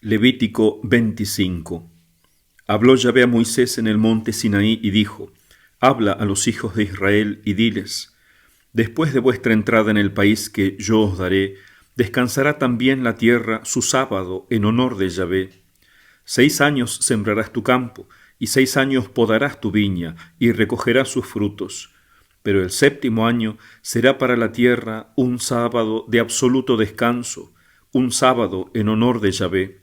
Levítico 25. Habló Yahvé a Moisés en el monte Sinaí y dijo: Habla a los hijos de Israel y diles: Después de vuestra entrada en el país que yo os daré, descansará también la tierra su sábado en honor de Yahvé. 6 años sembrarás tu campo, y 6 años podarás tu viña, y recogerás sus frutos. Pero el 7.º año será para la tierra un sábado de absoluto descanso, un sábado en honor de Yahvé.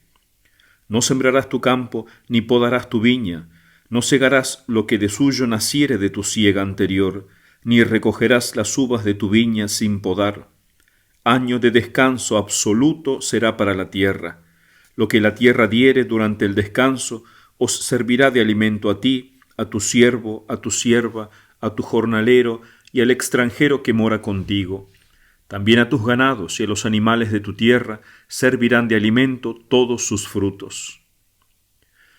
No sembrarás tu campo, ni podarás tu viña, no segarás lo que de suyo naciere de tu siega anterior, ni recogerás las uvas de tu viña sin podar. Año de descanso absoluto será para la tierra. Lo que la tierra diere durante el descanso os servirá de alimento a ti, a tu siervo, a tu sierva, a tu jornalero y al extranjero que mora contigo. También a tus ganados y a los animales de tu tierra servirán de alimento todos sus frutos.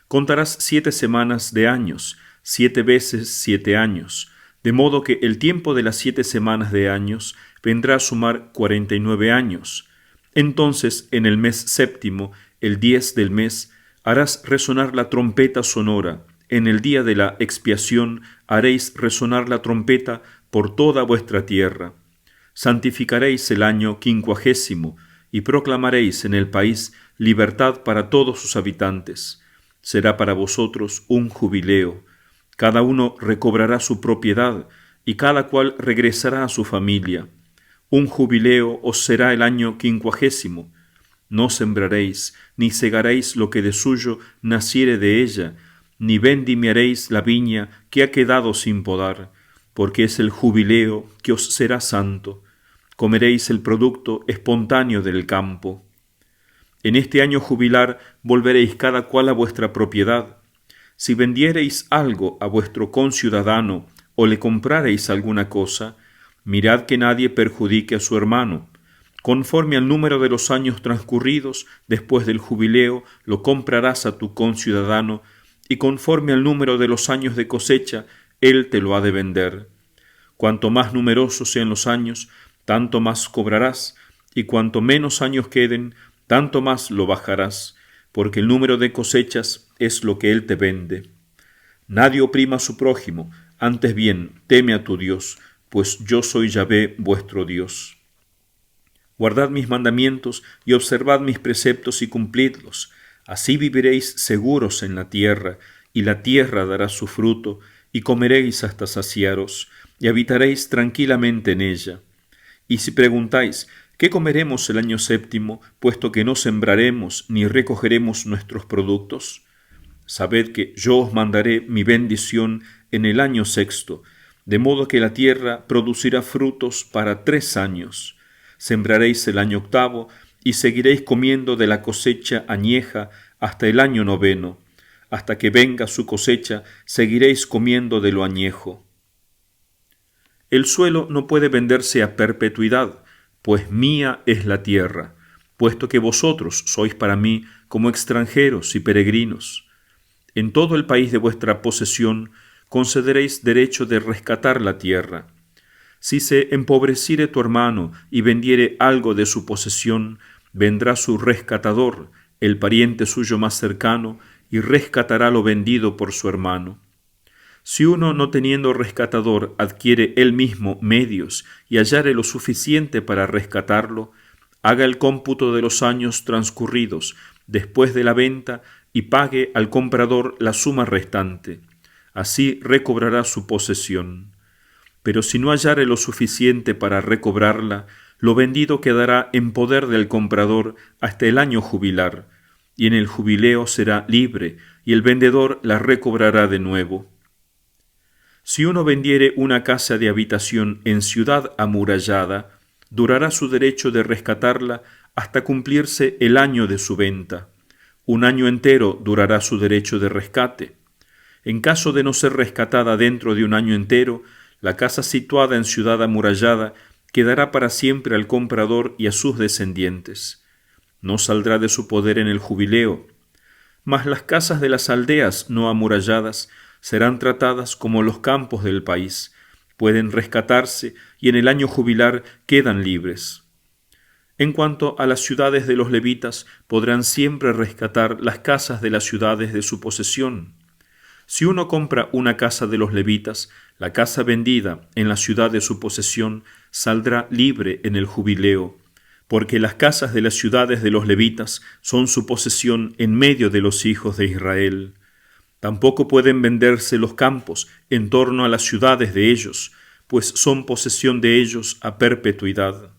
Contarás 7 semanas de años, 7 veces 7 años, de modo que el tiempo de las 7 semanas de años vendrá a sumar 49 años. Entonces, en el mes séptimo, el 10 del mes, harás resonar la trompeta sonora. En el día de la expiación haréis resonar la trompeta por toda vuestra tierra. Santificaréis el año 50 y proclamaréis en el país libertad para todos sus habitantes. Será para vosotros un jubileo. Cada uno recobrará su propiedad y cada cual regresará a su familia. Un jubileo os será el año 50. No sembraréis, ni segaréis lo que de suyo naciere de ella, ni vendimiaréis la viña que ha quedado sin podar, porque es el jubileo que os será santo. Comeréis el producto espontáneo del campo. En este año jubilar volveréis cada cual a vuestra propiedad. Si vendiereis algo a vuestro conciudadano o le comprareis alguna cosa, mirad que nadie perjudique a su hermano. Conforme al número de los años transcurridos después del jubileo, lo comprarás a tu conciudadano, y conforme al número de los años de cosecha, él te lo ha de vender. Cuanto más numerosos sean los años, tanto más cobrarás, y cuanto menos años queden, tanto más lo bajarás, porque el número de cosechas es lo que él te vende. Nadie oprima a su prójimo, antes bien, teme a tu Dios, pues yo soy Yahvé vuestro Dios. Guardad mis mandamientos y observad mis preceptos y cumplidlos, así viviréis seguros en la tierra, y la tierra dará su fruto, y comeréis hasta saciaros, y habitaréis tranquilamente en ella. Y si preguntáis, ¿qué comeremos el año séptimo, puesto que no sembraremos ni recogeremos nuestros productos? Sabed que yo os mandaré mi bendición en el año sexto, de modo que la tierra producirá frutos para 3 años. Sembraréis el año octavo, y seguiréis comiendo de la cosecha añeja hasta el año noveno. Hasta que venga su cosecha, seguiréis comiendo de lo añejo. El suelo no puede venderse a perpetuidad, pues mía es la tierra, puesto que vosotros sois para mí como extranjeros y peregrinos. En todo el país de vuestra posesión concederéis derecho de rescatar la tierra. Si se empobreciere tu hermano y vendiere algo de su posesión, vendrá su rescatador, el pariente suyo más cercano, y rescatará lo vendido por su hermano. Si uno, no teniendo rescatador, adquiere él mismo medios y hallare lo suficiente para rescatarlo, haga el cómputo de los años transcurridos después de la venta y pague al comprador la suma restante. Así recobrará su posesión. Pero si no hallare lo suficiente para recobrarla, lo vendido quedará en poder del comprador hasta el año jubilar, y en el jubileo será libre, y el vendedor la recobrará de nuevo. Si uno vendiere una casa de habitación en ciudad amurallada, durará su derecho de rescatarla hasta cumplirse el año de su venta. Un año entero durará su derecho de rescate. En caso de no ser rescatada dentro de un año entero, la casa situada en ciudad amurallada quedará para siempre al comprador y a sus descendientes. No saldrá de su poder en el jubileo. Mas las casas de las aldeas no amuralladas serán tratadas como los campos del país, pueden rescatarse y en el año jubilar quedan libres. En cuanto a las ciudades de los levitas, podrán siempre rescatar las casas de las ciudades de su posesión. Si uno compra una casa de los levitas, la casa vendida en la ciudad de su posesión saldrá libre en el jubileo, porque las casas de las ciudades de los levitas son su posesión en medio de los hijos de Israel. Tampoco pueden venderse los campos en torno a las ciudades de ellos, pues son posesión de ellos a perpetuidad.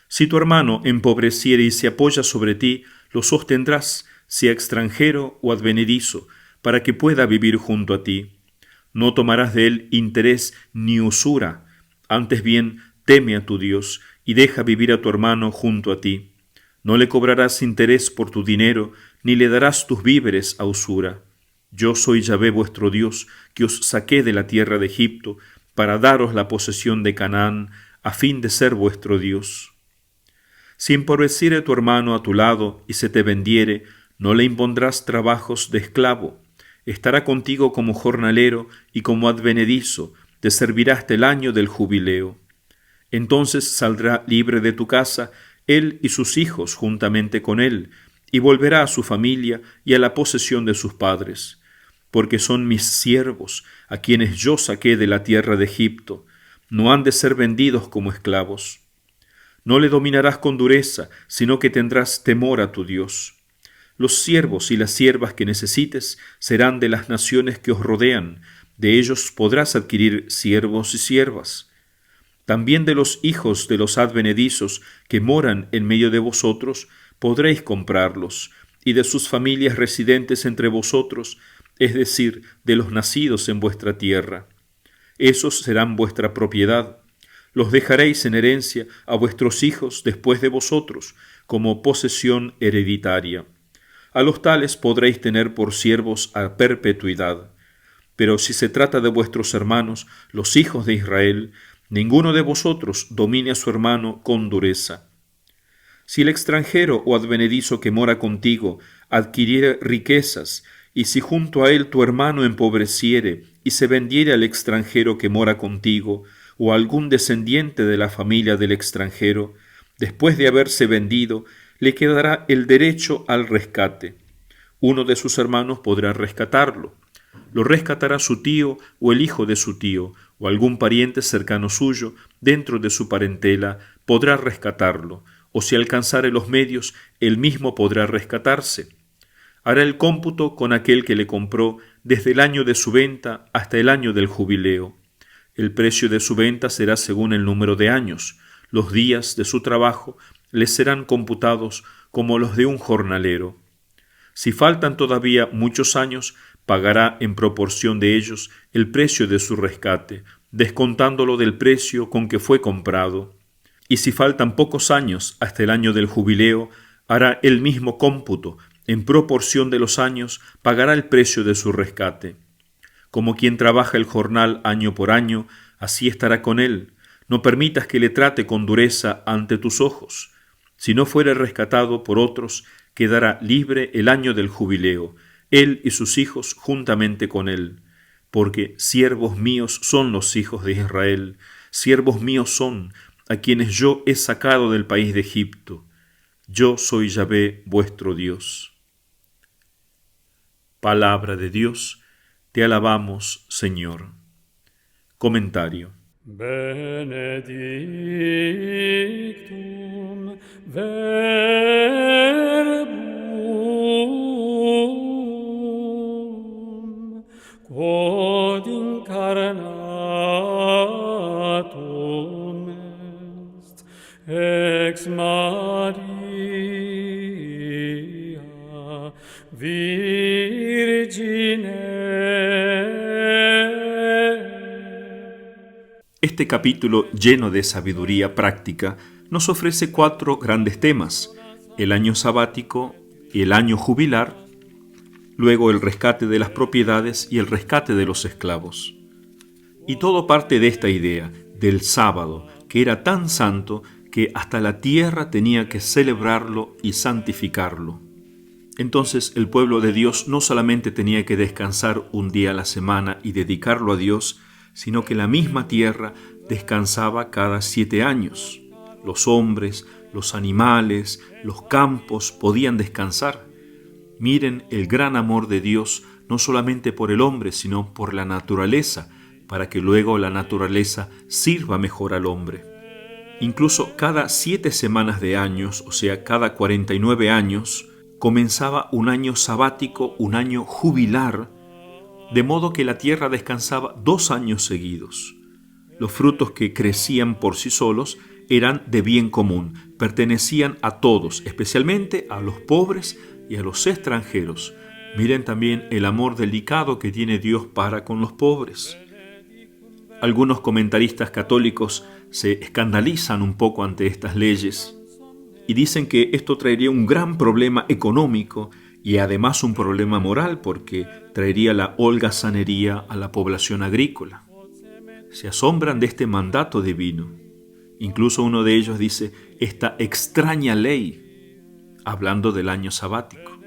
Si tu hermano empobreciere y se apoya sobre ti, lo sostendrás, sea extranjero o advenedizo, para que pueda vivir junto a ti. No tomarás de él interés ni usura, antes bien teme a tu Dios y deja vivir a tu hermano junto a ti. No le cobrarás interés por tu dinero, ni le darás tus víveres a usura. Yo soy Yahvé vuestro Dios, que os saqué de la tierra de Egipto, para daros la posesión de Canaán, a fin de ser vuestro Dios. Si empobreciere tu hermano a tu lado y se te vendiere, no le impondrás trabajos de esclavo. Estará contigo como jornalero y como advenedizo, te servirá hasta el año del jubileo. Entonces saldrá libre de tu casa, él y sus hijos juntamente con él, y volverá a su familia y a la posesión de sus padres, porque son mis siervos, a quienes yo saqué de la tierra de Egipto, no han de ser vendidos como esclavos. No le dominarás con dureza, sino que tendrás temor a tu Dios. Los siervos y las siervas que necesites serán de las naciones que os rodean, de ellos podrás adquirir siervos y siervas. También de los hijos de los advenedizos que moran en medio de vosotros, podréis comprarlos, y de sus familias residentes entre vosotros, es decir, de los nacidos en vuestra tierra. Esos serán vuestra propiedad. Los dejaréis en herencia a vuestros hijos después de vosotros, como posesión hereditaria. A los tales podréis tener por siervos a perpetuidad. Pero si se trata de vuestros hermanos, los hijos de Israel, ninguno de vosotros domine a su hermano con dureza. Si el extranjero o advenedizo que mora contigo adquiriere riquezas, y si junto a él tu hermano empobreciere y se vendiere al extranjero que mora contigo, o a algún descendiente de la familia del extranjero, después de haberse vendido, le quedará el derecho al rescate. Uno de sus hermanos podrá rescatarlo. Lo rescatará su tío o el hijo de su tío, o algún pariente cercano suyo, dentro de su parentela, podrá rescatarlo, o si alcanzare los medios, él mismo podrá rescatarse. Hará el cómputo con aquel que le compró desde el año de su venta hasta el año del jubileo. El precio de su venta será según el número de años. Los días de su trabajo les serán computados como los de un jornalero. Si faltan todavía muchos años, pagará en proporción de ellos el precio de su rescate, descontándolo del precio con que fue comprado. Y si faltan pocos años hasta el año del jubileo, hará el mismo cómputo, en proporción de los años, pagará el precio de su rescate. Como quien trabaja el jornal año por año, así estará con él. No permitas que le trate con dureza ante tus ojos. Si no fuere rescatado por otros, quedará libre el año del jubileo, él y sus hijos juntamente con él. Porque siervos míos son los hijos de Israel, siervos míos son, a quienes yo he sacado del país de Egipto. Yo soy Yahvé vuestro Dios. Palabra de Dios, te alabamos, Señor. Comentario. Benedictum verbum quod incarnatum est ex Maria Virgine. Este capítulo, lleno de sabiduría práctica, nos ofrece 4 grandes temas: el año sabático, el año jubilar, luego el rescate de las propiedades y el rescate de los esclavos. Y todo parte de esta idea, del sábado, que era tan santo que hasta la tierra tenía que celebrarlo y santificarlo. Entonces el pueblo de Dios no solamente tenía que descansar un día a la semana y dedicarlo a Dios, sino que la misma tierra descansaba cada 7 años. Los hombres, los animales, los campos podían descansar. Miren el gran amor de Dios, no solamente por el hombre, sino por la naturaleza, para que luego la naturaleza sirva mejor al hombre. Incluso cada 7 semanas de años, o sea, cada 49 años, comenzaba un año sabático, un año jubilar, de modo que la tierra descansaba 2 años seguidos. Los frutos que crecían por sí solos eran de bien común, pertenecían a todos, especialmente a los pobres y a los extranjeros. Miren también el amor delicado que tiene Dios para con los pobres. Algunos comentaristas católicos se escandalizan un poco ante estas leyes y dicen que esto traería un gran problema económico y además un problema moral porque traería la holgazanería a la población agrícola. Se asombran de este mandato divino. Incluso uno de ellos dice, esta extraña ley, hablando del año sabático.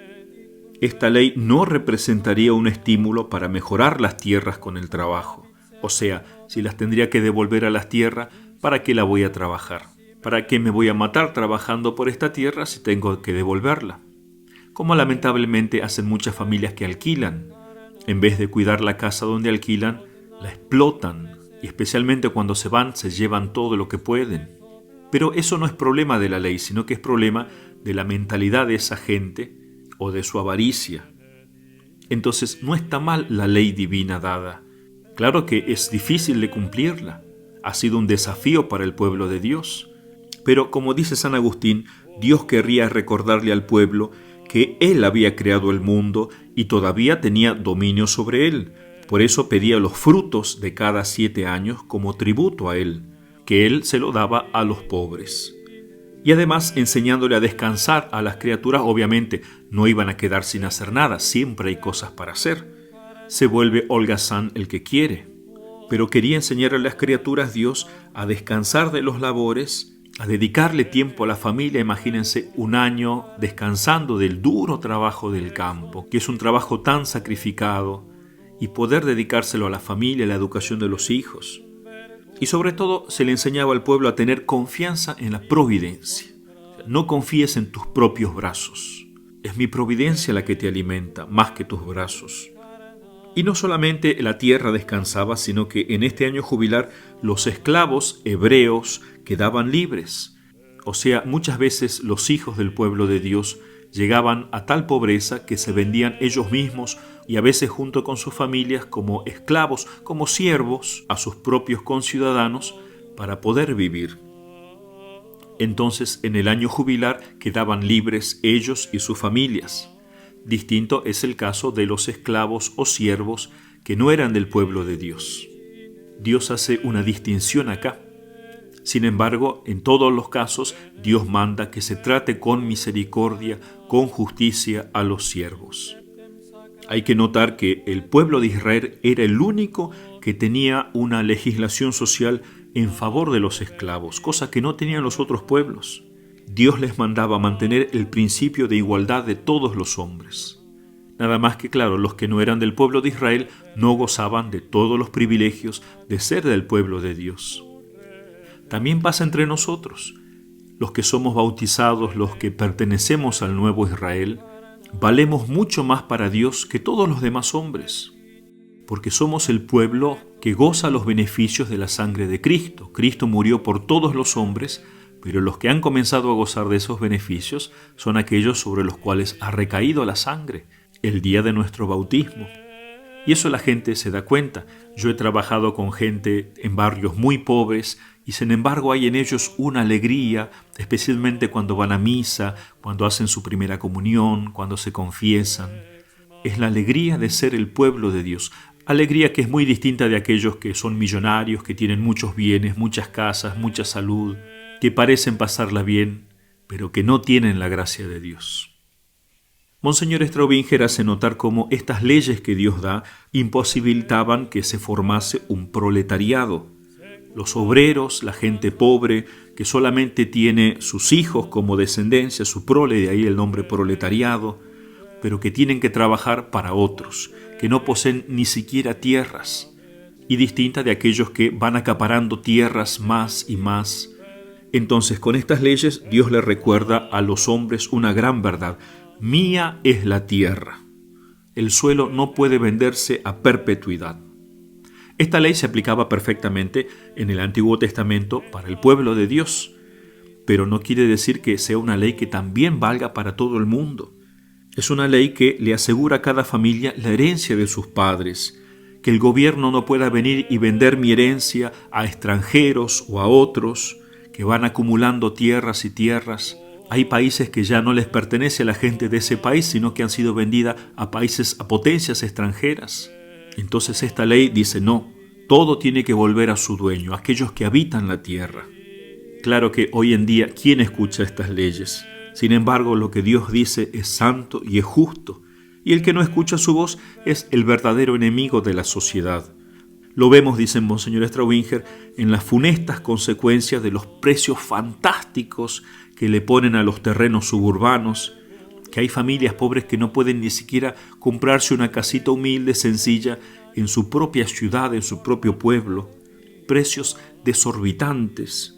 Esta ley no representaría un estímulo para mejorar las tierras con el trabajo. O sea, si las tendría que devolver a las tierras, ¿para qué la voy a trabajar? ¿Para qué me voy a matar trabajando por esta tierra si tengo que devolverla? Como lamentablemente hacen muchas familias que alquilan. En vez de cuidar la casa donde alquilan, la explotan. Y especialmente cuando se van, se llevan todo lo que pueden. Pero eso no es problema de la ley, sino que es problema de la mentalidad de esa gente o de su avaricia. Entonces no está mal la ley divina dada. Claro que es difícil de cumplirla. Ha sido un desafío para el pueblo de Dios. Pero como dice San Agustín, Dios querría recordarle al pueblo que Él había creado el mundo y todavía tenía dominio sobre él. Por eso pedía los frutos de cada 7 años como tributo a Él, que Él se lo daba a los pobres. Y además enseñándole a descansar a las criaturas, obviamente no iban a quedar sin hacer nada, siempre hay cosas para hacer. Se vuelve holgazán el que quiere. Pero quería enseñar a las criaturas Dios a descansar de los labores, a dedicarle tiempo a la familia. Imagínense un año descansando del duro trabajo del campo, que es un trabajo tan sacrificado, y poder dedicárselo a la familia, a la educación de los hijos. Y sobre todo se le enseñaba al pueblo a tener confianza en la providencia. No confíes en tus propios brazos. Es mi providencia la que te alimenta, más que tus brazos. Y no solamente la tierra descansaba, sino que en este año jubilar los esclavos hebreos quedaban libres. O sea, muchas veces los hijos del pueblo de Dios llegaban a tal pobreza que se vendían ellos mismos y a veces junto con sus familias como esclavos, como siervos a sus propios conciudadanos para poder vivir. Entonces en el año jubilar quedaban libres ellos y sus familias. Distinto es el caso de los esclavos o siervos que no eran del pueblo de Dios. Dios hace una distinción acá. Sin embargo, en todos los casos, Dios manda que se trate con misericordia, con justicia a los siervos. Hay que notar que el pueblo de Israel era el único que tenía una legislación social en favor de los esclavos, cosa que no tenían los otros pueblos. Dios les mandaba mantener el principio de igualdad de todos los hombres. Nada más que, claro, los que no eran del pueblo de Israel no gozaban de todos los privilegios de ser del pueblo de Dios. También pasa entre nosotros. Los que somos bautizados, los que pertenecemos al nuevo Israel, valemos mucho más para Dios que todos los demás hombres, porque somos el pueblo que goza los beneficios de la sangre de Cristo. Cristo murió por todos los hombres, pero los que han comenzado a gozar de esos beneficios son aquellos sobre los cuales ha recaído la sangre el día de nuestro bautismo. Y eso la gente se da cuenta. Yo he trabajado con gente en barrios muy pobres y sin embargo hay en ellos una alegría, especialmente cuando van a misa, cuando hacen su primera comunión, cuando se confiesan. Es la alegría de ser el pueblo de Dios. Alegría que es muy distinta de aquellos que son millonarios, que tienen muchos bienes, muchas casas, mucha salud, que parecen pasarla bien, pero que no tienen la gracia de Dios. Monseñor Straubinger hace notar cómo estas leyes que Dios da imposibilitaban que se formase un proletariado. Los obreros, la gente pobre, que solamente tiene sus hijos como descendencia, su prole, de ahí el nombre proletariado, pero que tienen que trabajar para otros, que no poseen ni siquiera tierras, y distinta de aquellos que van acaparando tierras más y más, Entonces, con estas leyes, Dios le recuerda a los hombres una gran verdad. Mía es la tierra. El suelo no puede venderse a perpetuidad. Esta ley se aplicaba perfectamente en el Antiguo Testamento para el pueblo de Dios, pero no quiere decir que sea una ley que también valga para todo el mundo. Es una ley que le asegura a cada familia la herencia de sus padres, que el gobierno no pueda venir y vender mi herencia a extranjeros o a otros que van acumulando tierras y tierras. Hay países que ya no les pertenece a la gente de ese país, sino que han sido vendidas a potencias extranjeras. Entonces esta ley dice no, todo tiene que volver a su dueño, a aquellos que habitan la tierra. Claro que hoy en día, ¿quién escucha estas leyes? Sin embargo, lo que Dios dice es santo y es justo, y el que no escucha su voz es el verdadero enemigo de la sociedad. Lo vemos, dice Monseñor Straubinger, en las funestas consecuencias de los precios fantásticos que le ponen a los terrenos suburbanos, que hay familias pobres que no pueden ni siquiera comprarse una casita humilde, sencilla, en su propia ciudad, en su propio pueblo. Precios desorbitantes.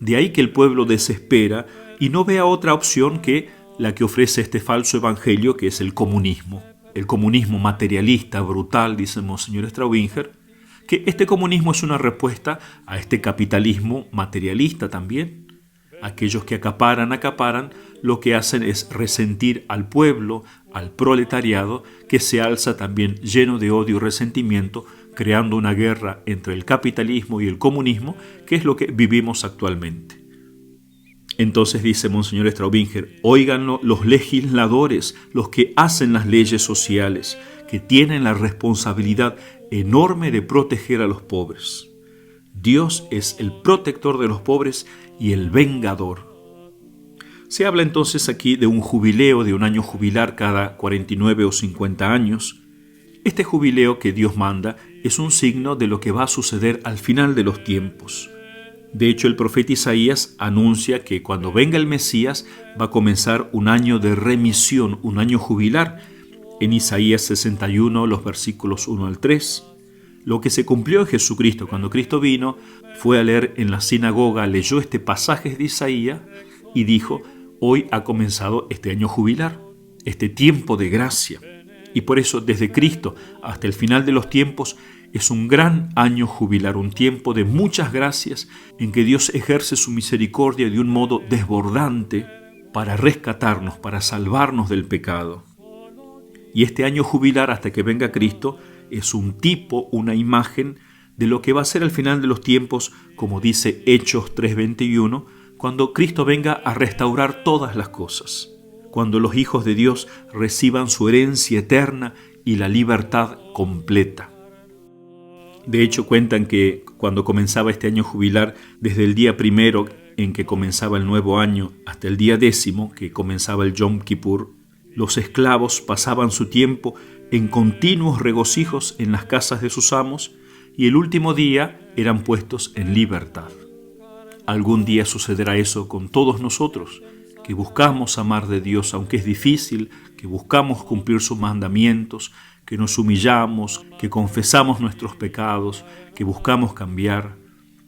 De ahí que el pueblo desespera y no vea otra opción que la que ofrece este falso evangelio, que es el comunismo materialista, brutal, dice Monseñor Straubinger, que este comunismo es una respuesta a este capitalismo materialista también. Aquellos que acaparan, lo que hacen es resentir al pueblo, al proletariado, que se alza también lleno de odio y resentimiento, creando una guerra entre el capitalismo y el comunismo, que es lo que vivimos actualmente. Entonces dice Monseñor Straubinger, óiganlo los legisladores, los que hacen las leyes sociales, que tienen la responsabilidad enorme de proteger a los pobres. Dios es el protector de los pobres y el vengador. Se habla entonces aquí de un jubileo, de un año jubilar cada 49 o 50 años. Este jubileo que Dios manda es un signo de lo que va a suceder al final de los tiempos. De hecho, el profeta Isaías anuncia que cuando venga el Mesías va a comenzar un año de remisión, un año jubilar, en Isaías 61, los versículos 1 al 3. Lo que se cumplió en Jesucristo, cuando Cristo vino, fue a leer en la sinagoga, leyó este pasaje de Isaías y dijo, hoy ha comenzado este año jubilar, este tiempo de gracia. Y por eso, desde Cristo hasta el final de los tiempos, es un gran año jubilar, un tiempo de muchas gracias en que Dios ejerce su misericordia de un modo desbordante para rescatarnos, para salvarnos del pecado. Y este año jubilar hasta que venga Cristo es un tipo, una imagen de lo que va a ser al final de los tiempos, como dice Hechos 3:21, cuando Cristo venga a restaurar todas las cosas, cuando los hijos de Dios reciban su herencia eterna y la libertad completa. De hecho, cuentan que cuando comenzaba este año jubilar, desde el día primero en que comenzaba el nuevo año hasta el día 10, que comenzaba el Yom Kippur, los esclavos pasaban su tiempo en continuos regocijos en las casas de sus amos y el último día eran puestos en libertad. Algún día sucederá eso con todos nosotros, que buscamos amar de Dios aunque es difícil, que buscamos cumplir sus mandamientos, que nos humillamos, que confesamos nuestros pecados, que buscamos cambiar,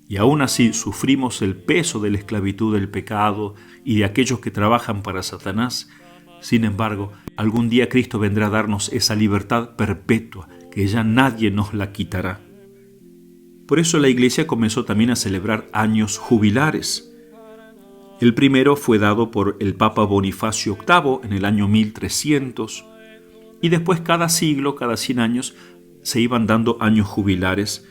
y aún así sufrimos el peso de la esclavitud del pecado y de aquellos que trabajan para Satanás. Sin embargo, algún día Cristo vendrá a darnos esa libertad perpetua, que ya nadie nos la quitará. Por eso la Iglesia comenzó también a celebrar años jubilares. El primero fue dado por el Papa Bonifacio VIII en el año 1300, y después cada siglo, cada 100 años, se iban dando años jubilares,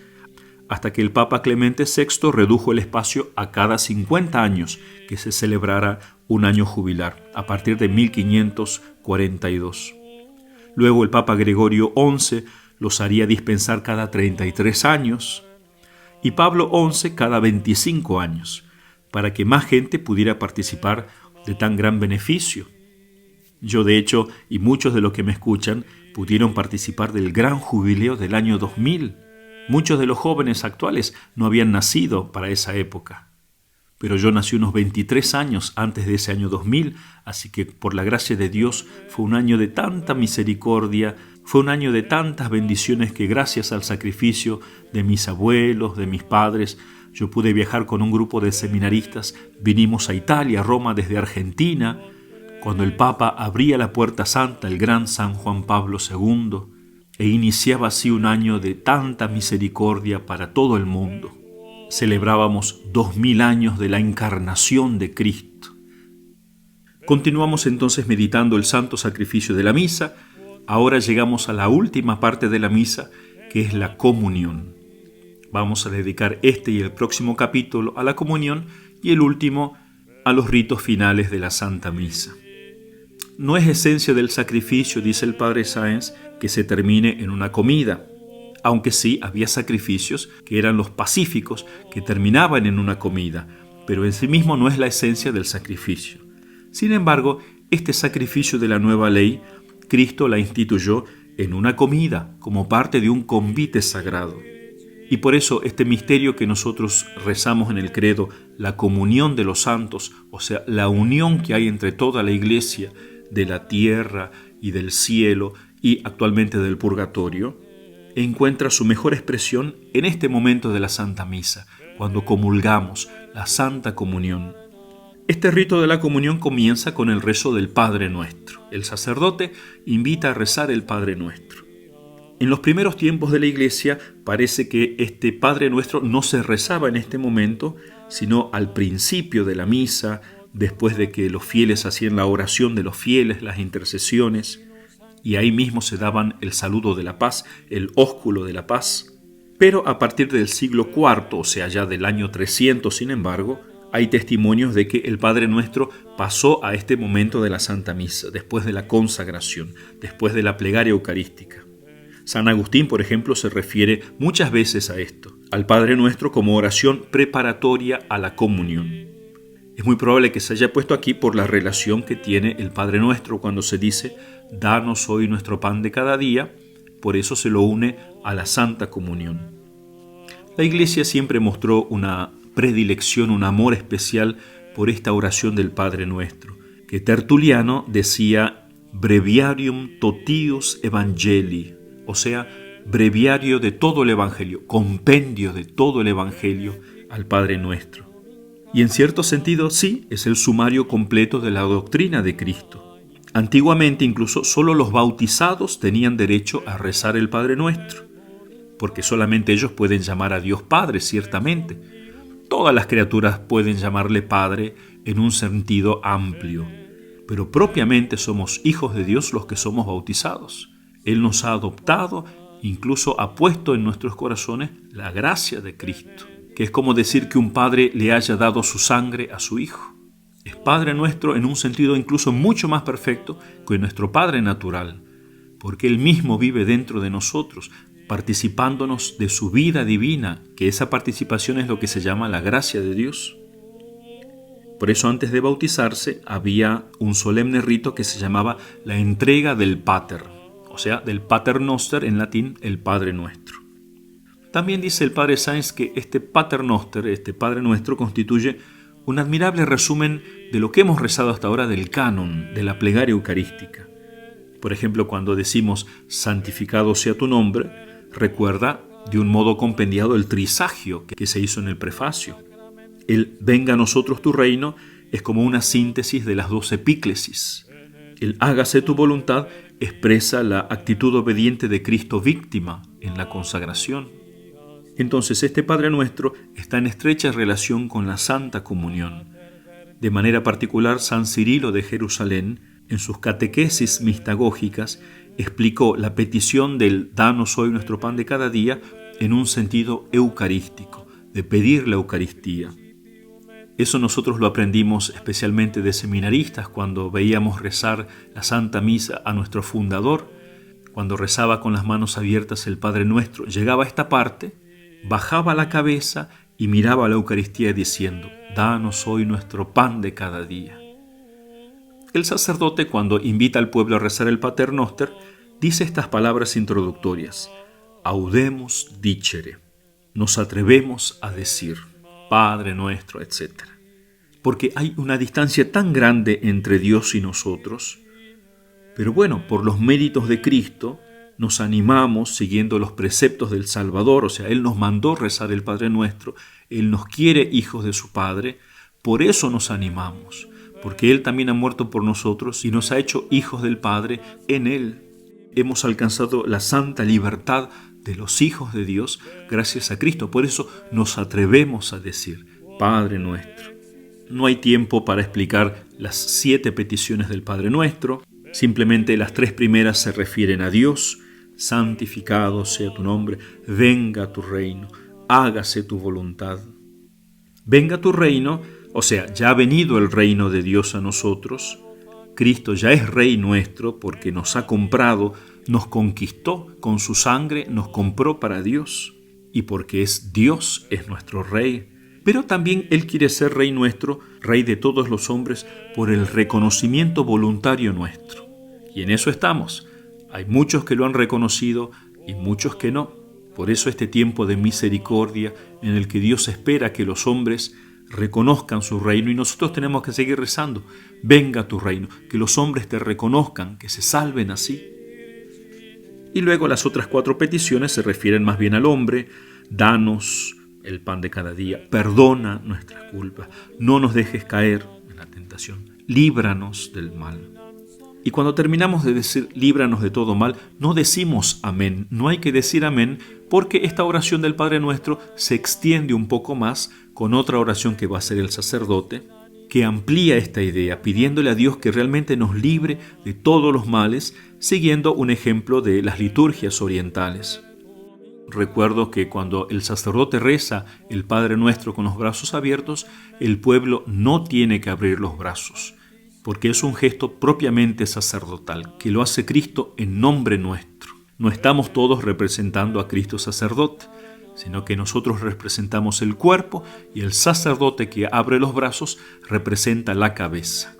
hasta que el Papa Clemente VI redujo el espacio a cada 50 años que se celebrara un año jubilar, a partir de 1542. Luego el Papa Gregorio XI los haría dispensar cada 33 años, y Pablo XI cada 25 años, para que más gente pudiera participar de tan gran beneficio. Yo, de hecho, y muchos de los que me escuchan, pudieron participar del gran jubileo del año 2000. Muchos de los jóvenes actuales no habían nacido para esa época. Pero yo nací unos 23 años antes de ese año 2000, así que por la gracia de Dios fue un año de tanta misericordia, fue un año de tantas bendiciones que gracias al sacrificio de mis abuelos, de mis padres, Yo pude viajar con un grupo de seminaristas, vinimos a Italia, a Roma desde Argentina, cuando el Papa abría la Puerta Santa, el gran San Juan Pablo II, e iniciaba así un año de tanta misericordia para todo el mundo. Celebrábamos 2000 años de la encarnación de Cristo. Continuamos entonces meditando el santo sacrificio de la misa. Ahora llegamos a la última parte de la misa, que es la comunión. Vamos a dedicar este y el próximo capítulo a la comunión y el último a los ritos finales de la Santa Misa. No es esencia del sacrificio, dice el padre Sáenz, que se termine en una comida, aunque sí había sacrificios que eran los pacíficos, que terminaban en una comida, pero en sí mismo no es la esencia del sacrificio. Sin embargo, este sacrificio de la nueva ley, Cristo la instituyó en una comida, como parte de un convite sagrado. Y por eso este misterio que nosotros rezamos en el credo, la comunión de los santos, o sea, la unión que hay entre toda la iglesia, de la tierra y del cielo y actualmente del purgatorio, encuentra su mejor expresión en este momento de la Santa Misa, cuando comulgamos la Santa Comunión. Este rito de la comunión comienza con el rezo del Padre Nuestro. El sacerdote invita a rezar el Padre Nuestro. En los primeros tiempos de la Iglesia parece que este Padre Nuestro no se rezaba en este momento, sino al principio de la misa, después de que los fieles hacían la oración de los fieles, las intercesiones, y ahí mismo se daban el saludo de la paz, el ósculo de la paz. Pero a partir del siglo IV, o sea, ya del año 300, sin embargo, hay testimonios de que el Padre Nuestro pasó a este momento de la Santa Misa, después de la consagración, después de la plegaria eucarística. San Agustín, por ejemplo, se refiere muchas veces a esto, al Padre Nuestro como oración preparatoria a la comunión. Es muy probable que se haya puesto aquí por la relación que tiene el Padre Nuestro cuando se dice «Danos hoy nuestro pan de cada día», por eso se lo une a la Santa Comunión. La Iglesia siempre mostró una predilección, un amor especial por esta oración del Padre Nuestro, que Tertuliano decía «breviarium totius evangelii», o sea, breviario de todo el Evangelio, compendio de todo el Evangelio al Padre Nuestro. Y en cierto sentido, sí, es el sumario completo de la doctrina de Cristo. Antiguamente, incluso, solo los bautizados tenían derecho a rezar el Padre Nuestro, porque solamente ellos pueden llamar a Dios Padre, ciertamente. Todas las criaturas pueden llamarle Padre en un sentido amplio, pero propiamente somos hijos de Dios los que somos bautizados. Él nos ha adoptado, incluso ha puesto en nuestros corazones la gracia de Cristo, que es como decir que un padre le haya dado su sangre a su hijo. Es Padre Nuestro en un sentido incluso mucho más perfecto que nuestro Padre natural, porque Él mismo vive dentro de nosotros, participándonos de su vida divina, que esa participación es lo que se llama la gracia de Dios. Por eso antes de bautizarse había un solemne rito que se llamaba la entrega del Pater, o sea, del Pater Noster en latín, el Padre Nuestro. También dice el padre Sáenz que este Pater Noster, este Padre Nuestro, constituye un admirable resumen de lo que hemos rezado hasta ahora del canon, de la plegaria eucarística. Por ejemplo, cuando decimos santificado sea tu nombre, recuerda de un modo compendiado el trisagio que se hizo en el prefacio. El venga a nosotros tu reino es como una síntesis de las 2 epíclesis. El hágase tu voluntad expresa la actitud obediente de Cristo víctima en la consagración. Entonces este Padre Nuestro está en estrecha relación con la Santa Comunión. De manera particular, San Cirilo de Jerusalén, en sus catequesis mistagógicas, explicó la petición del «Danos hoy nuestro pan de cada día» en un sentido eucarístico, de pedir la Eucaristía. Eso nosotros lo aprendimos especialmente de seminaristas cuando veíamos rezar la Santa Misa a nuestro fundador. Cuando rezaba con las manos abiertas el Padre Nuestro, llegaba a esta parte, bajaba la cabeza y miraba a la Eucaristía diciendo, «Danos hoy nuestro pan de cada día». El sacerdote, cuando invita al pueblo a rezar el Pater Noster, dice estas palabras introductorias, «Audemus dicere», nos atrevemos a decir, Padre Nuestro, etc. Porque hay una distancia tan grande entre Dios y nosotros, pero bueno, por los méritos de Cristo, nos animamos siguiendo los preceptos del Salvador, o sea, Él nos mandó rezar el Padre Nuestro, Él nos quiere hijos de su Padre, por eso nos animamos, porque Él también ha muerto por nosotros y nos ha hecho hijos del Padre en Él. Hemos alcanzado la santa libertad de los hijos de Dios gracias a Cristo, por eso nos atrevemos a decir, Padre Nuestro. No hay tiempo para explicar las 7 peticiones del Padre Nuestro, simplemente las 3 primeras se refieren a Dios. Santificado sea tu nombre, venga tu reino, hágase tu voluntad. Venga tu reino, o sea, ya ha venido el reino de Dios a nosotros. Cristo ya es Rey nuestro porque nos ha comprado, nos conquistó con su sangre, nos compró para Dios. Y porque es Dios, es nuestro Rey. Pero también Él quiere ser Rey nuestro, Rey de todos los hombres, por el reconocimiento voluntario nuestro. Y en eso estamos. Hay muchos que lo han reconocido y muchos que no. Por eso este tiempo de misericordia en el que Dios espera que los hombres reconozcan su reino y nosotros tenemos que seguir rezando. Venga tu reino, que los hombres te reconozcan, que se salven así. Y luego las otras 4 peticiones se refieren más bien al hombre. Danos el pan de cada día, perdona nuestras culpas, no nos dejes caer en la tentación, líbranos del mal. Y cuando terminamos de decir líbranos de todo mal, no decimos amén. No hay que decir amén porque esta oración del Padre Nuestro se extiende un poco más con otra oración que va a hacer el sacerdote, que amplía esta idea, pidiéndole a Dios que realmente nos libre de todos los males, siguiendo un ejemplo de las liturgias orientales. Recuerdo que cuando el sacerdote reza el Padre Nuestro con los brazos abiertos, el pueblo no tiene que abrir los brazos, porque es un gesto propiamente sacerdotal, que lo hace Cristo en nombre nuestro. No estamos todos representando a Cristo sacerdote, sino que nosotros representamos el cuerpo y el sacerdote que abre los brazos representa la cabeza.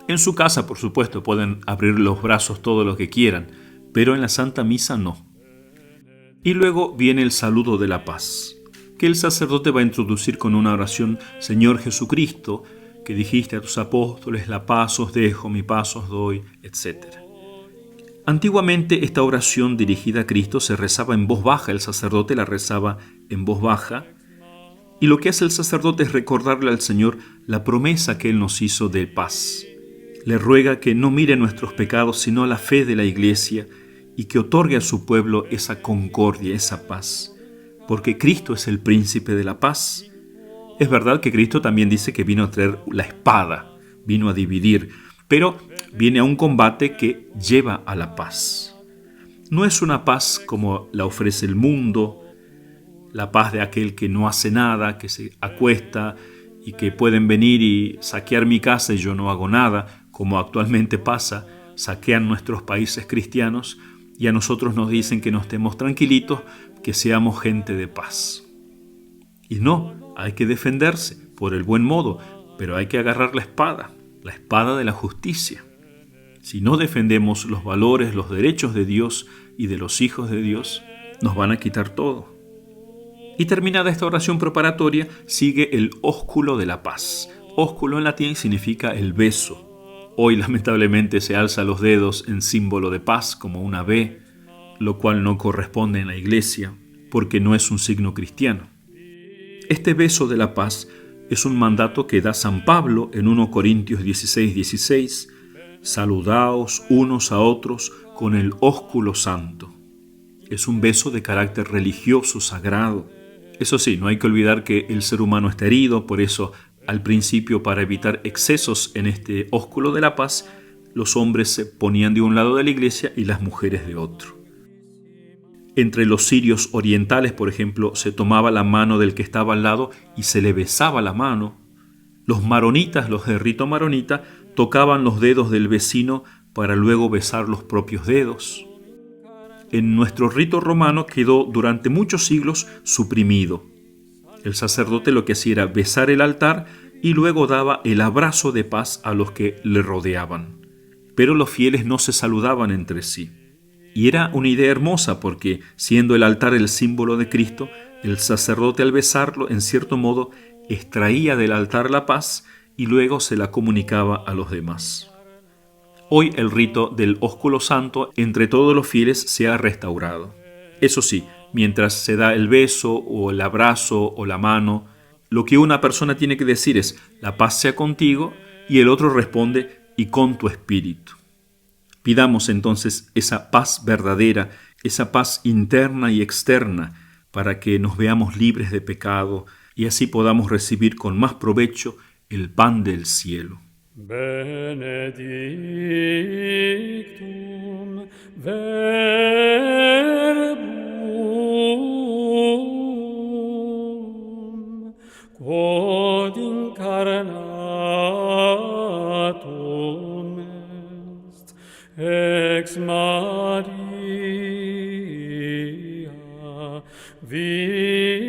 En su casa, por supuesto, pueden abrir los brazos todo lo que quieran, pero en la Santa Misa no. Y luego viene el saludo de la paz, que el sacerdote va a introducir con una oración, Señor Jesucristo, que dijiste a tus apóstoles, la paz os dejo, mi paz os doy, etc. Antiguamente esta oración dirigida a Cristo se rezaba en voz baja, el sacerdote la rezaba en voz baja, y lo que hace el sacerdote es recordarle al Señor la promesa que Él nos hizo de paz. Le ruega que no mire nuestros pecados, sino la fe de la Iglesia, y que otorgue a su pueblo esa concordia, esa paz, porque Cristo es el príncipe de la paz. Es verdad que Cristo también dice que vino a traer la espada, vino a dividir, pero viene a un combate que lleva a la paz. No es una paz como la ofrece el mundo, la paz de aquel que no hace nada, que se acuesta y que pueden venir y saquear mi casa y yo no hago nada, como actualmente pasa, saquean nuestros países cristianos y a nosotros nos dicen que no estemos tranquilitos, que seamos gente de paz. Y no, hay que defenderse por el buen modo, pero hay que agarrar la espada de la justicia. Si no defendemos los valores, los derechos de Dios y de los hijos de Dios, nos van a quitar todo. Y terminada esta oración preparatoria, sigue el ósculo de la paz. Ósculo en latín significa el beso. Hoy lamentablemente se alza los dedos en símbolo de paz como una B, lo cual no corresponde en la Iglesia porque no es un signo cristiano. Este beso de la paz es un mandato que da San Pablo en 1 Corintios 16:16. Saludaos unos a otros con el ósculo santo. Es un beso de carácter religioso, sagrado. Eso sí, no hay que olvidar que el ser humano está herido, por eso al principio, para evitar excesos en este ósculo de la paz, los hombres se ponían de un lado de la iglesia y las mujeres de otro. Entre los sirios orientales, por ejemplo, se tomaba la mano del que estaba al lado y se le besaba la mano. Los maronitas, los de rito maronita, tocaban los dedos del vecino para luego besar los propios dedos. En nuestro rito romano quedó durante muchos siglos suprimido. El sacerdote lo que hacía era besar el altar y luego daba el abrazo de paz a los que le rodeaban. Pero los fieles no se saludaban entre sí. Y era una idea hermosa porque, siendo el altar el símbolo de Cristo, el sacerdote al besarlo, en cierto modo, extraía del altar la paz y luego se la comunicaba a los demás. hoy el rito del ósculo santo entre todos los fieles se ha restaurado. Eso sí, mientras se da el beso o el abrazo o la mano, lo que una persona tiene que decir es: la paz sea contigo, y el otro responde: y con tu espíritu. Pidamos entonces esa paz verdadera, esa paz interna y externa, para que nos veamos libres de pecado y así podamos recibir con más provecho el pan del cielo. Benedictum verbum quod incarnatum est ex Maria Virgine